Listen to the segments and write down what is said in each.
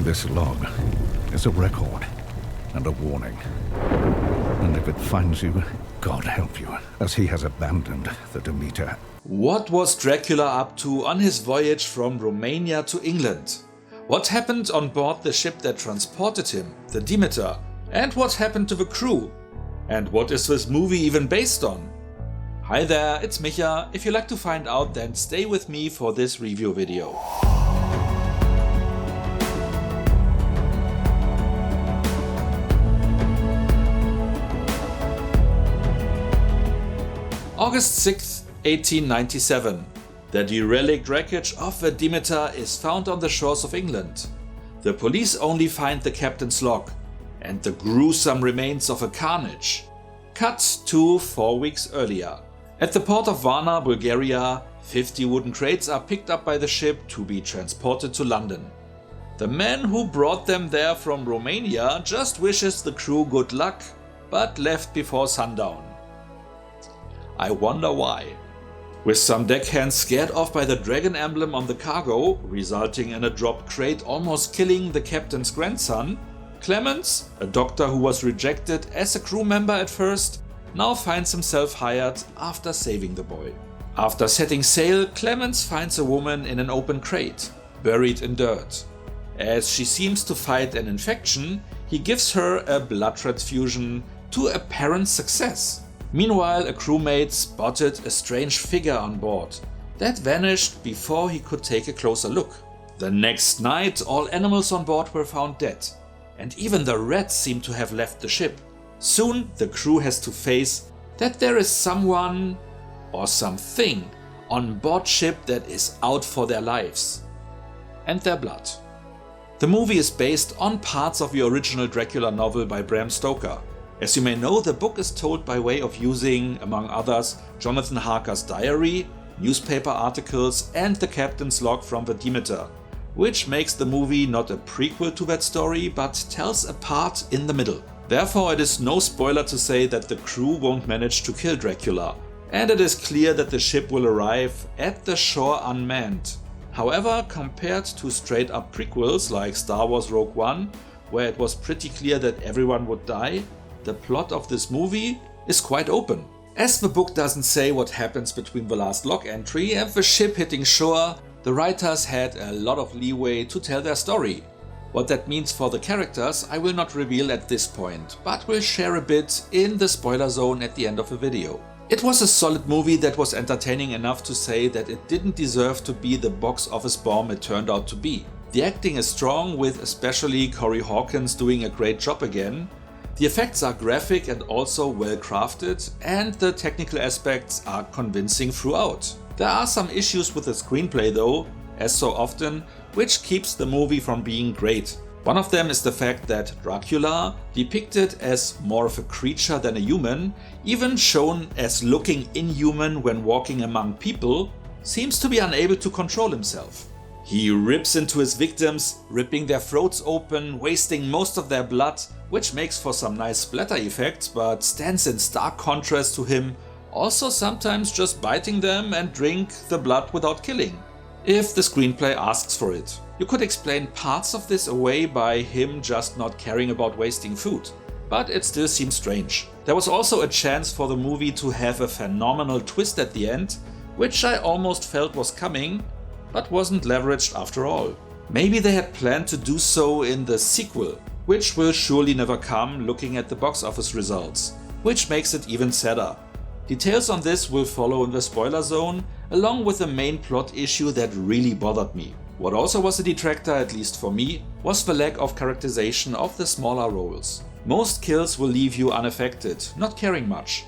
This log is a record and a warning. And if it finds you, God help you, as he has abandoned the Demeter. What was Dracula up to on his voyage from Romania to England? What happened on board the ship that transported him, the Demeter? And what happened to the crew? And what is this movie even based on? Hi there, it's Micha. If you'd like to find out, then stay with me for this review video. August 6, 1897. The derelict wreckage of the Demeter is found on the shores of England. The police only find the captain's log and the gruesome remains of a carnage. Cut to 4 weeks earlier. At the port of Varna, Bulgaria, 50 wooden crates are picked up by the ship to be transported to London. The man who brought them there from Romania just wishes the crew good luck, but left before sundown. I wonder why. With some deckhands scared off by the dragon emblem on the cargo, resulting in a dropped crate almost killing the captain's grandson, Clemens, a doctor who was rejected as a crew member at first, now finds himself hired after saving the boy. After setting sail, Clemens finds a woman in an open crate, buried in dirt. As she seems to fight an infection, he gives her a blood transfusion to apparent success. Meanwhile, a crewmate spotted a strange figure on board that vanished before he could take a closer look. The next night, all animals on board were found dead, and even the rats seem to have left the ship. Soon, the crew has to face that there is someone or something on board ship that is out for their lives and their blood. The movie is based on parts of the original Dracula novel by Bram Stoker. As you may know, the book is told by way of using, among others, Jonathan Harker's diary, newspaper articles and the captain's log from the Demeter, which makes the movie not a prequel to that story, but tells a part in the middle. Therefore, it is no spoiler to say that the crew won't manage to kill Dracula, and it is clear that the ship will arrive at the shore unmanned. However, compared to straight-up prequels like Star Wars Rogue One, where it was pretty clear that everyone would die, the plot of this movie is quite open. As the book doesn't say what happens between the last log entry and the ship hitting shore, the writers had a lot of leeway to tell their story. What that means for the characters I will not reveal at this point, but will share a bit in the spoiler zone at the end of the video. It was a solid movie that was entertaining enough to say that it didn't deserve to be the box office bomb it turned out to be. The acting is strong, with especially Corey Hawkins doing a great job again. The effects are graphic and also well crafted, and the technical aspects are convincing throughout. There are some issues with the screenplay though, as so often, which keeps the movie from being great. One of them is the fact that Dracula, depicted as more of a creature than a human, even shown as looking inhuman when walking among people, seems to be unable to control himself. He rips into his victims, ripping their throats open, wasting most of their blood, which makes for some nice splatter effects, but stands in stark contrast to him also sometimes just biting them and drink the blood without killing, if the screenplay asks for it. You could explain parts of this away by him just not caring about wasting food, but it still seems strange. There was also a chance for the movie to have a phenomenal twist at the end, which I almost felt was coming, but wasn't leveraged after all. Maybe they had planned to do so in the sequel, which will surely never come looking at the box office results, which makes it even sadder. Details on this will follow in the spoiler zone, along with the main plot issue that really bothered me. What also was a detractor, at least for me, was the lack of characterization of the smaller roles. Most kills will leave you unaffected, not caring much.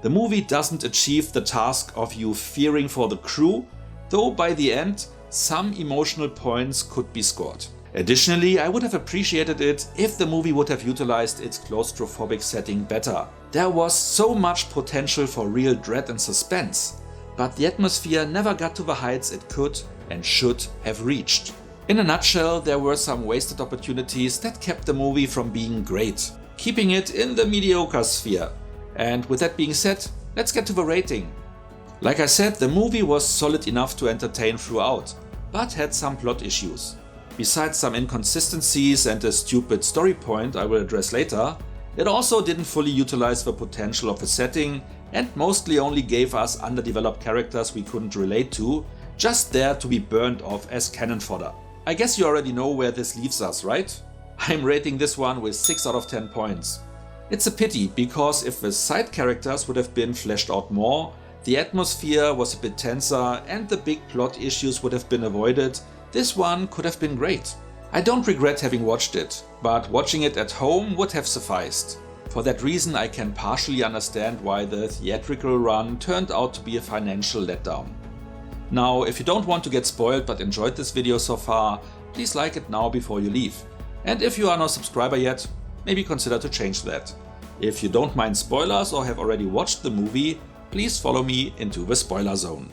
The movie doesn't achieve the task of you fearing for the crew, though by the end, some emotional points could be scored. Additionally, I would have appreciated it if the movie would have utilized its claustrophobic setting better. There was so much potential for real dread and suspense, but the atmosphere never got to the heights it could and should have reached. In a nutshell, there were some wasted opportunities that kept the movie from being great, keeping it in the mediocre sphere. And with that being said, let's get to the rating. Like I said, the movie was solid enough to entertain throughout, but had some plot issues. Besides some inconsistencies and a stupid story point I will address later, it also didn't fully utilize the potential of the setting and mostly only gave us underdeveloped characters we couldn't relate to, just there to be burned off as cannon fodder. I guess you already know where this leaves us, right? I'm rating this one with 6 out of 10 points. It's a pity, because if the side characters would have been fleshed out more, the atmosphere was a bit tenser and the big plot issues would have been avoided, this one could have been great. I don't regret having watched it, but watching it at home would have sufficed. For that reason I can partially understand why the theatrical run turned out to be a financial letdown. Now, if you don't want to get spoiled but enjoyed this video so far, please like it now before you leave. And if you are not a subscriber yet, maybe consider to change that. If you don't mind spoilers or have already watched the movie, please follow me into the spoiler zone.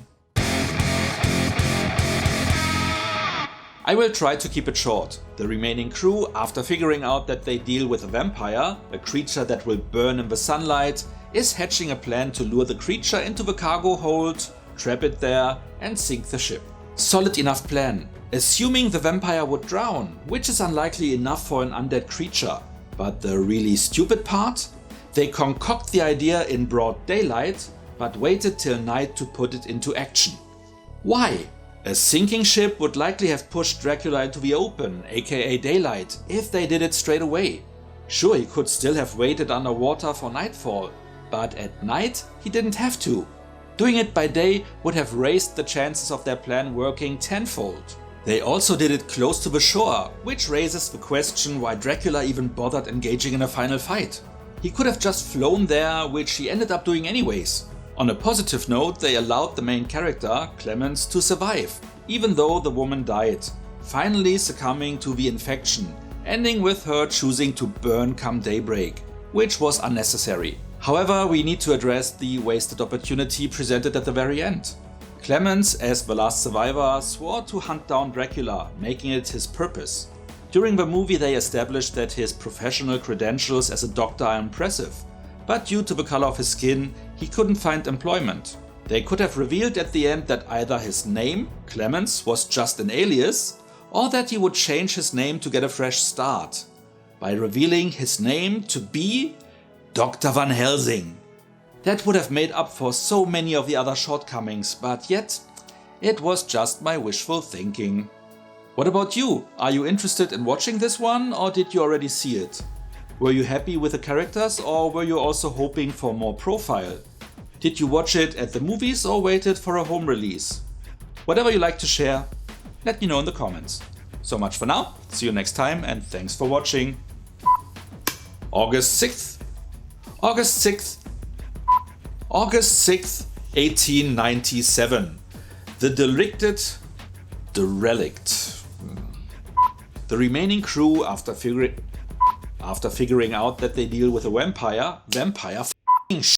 I will try to keep it short. The remaining crew, after figuring out that they deal with a vampire, a creature that will burn in the sunlight, is hatching a plan to lure the creature into the cargo hold, trap it there and sink the ship. Solid enough plan, assuming the vampire would drown, which is unlikely enough for an undead creature. But the really stupid part? They concoct the idea in broad daylight, but waited till night to put it into action. Why? A sinking ship would likely have pushed Dracula into the open, aka daylight, if they did it straight away. Sure, he could still have waited underwater for nightfall, but at night he didn't have to. Doing it by day would have raised the chances of their plan working tenfold. They also did it close to the shore, which raises the question why Dracula even bothered engaging in a final fight. He could have just flown there, which he ended up doing anyways. On a positive note, they allowed the main character, Clemens, to survive, even though the woman died, finally succumbing to the infection, ending with her choosing to burn come daybreak, which was unnecessary. However, we need to address the wasted opportunity presented at the very end. Clemens, as the last survivor, swore to hunt down Dracula, making it his purpose. During the movie they established that his professional credentials as a doctor are impressive, but due to the color of his skin, he couldn't find employment. They could have revealed at the end that either his name, Clemens, was just an alias, or that he would change his name to get a fresh start, by revealing his name to be Dr. Van Helsing. That would have made up for so many of the other shortcomings, but yet, it was just my wishful thinking. What about you? Are you interested in watching this one, or did you already see it? Were you happy with the characters, or were you also hoping for more profile? Did you watch it at the movies or waited for a home release? Whatever you like to share, let me know in the comments. So much for now, see you next time and thanks for watching. August 6th, 1897. The derelict. The remaining crew, after figuring out that they deal with a vampire f***ing shit.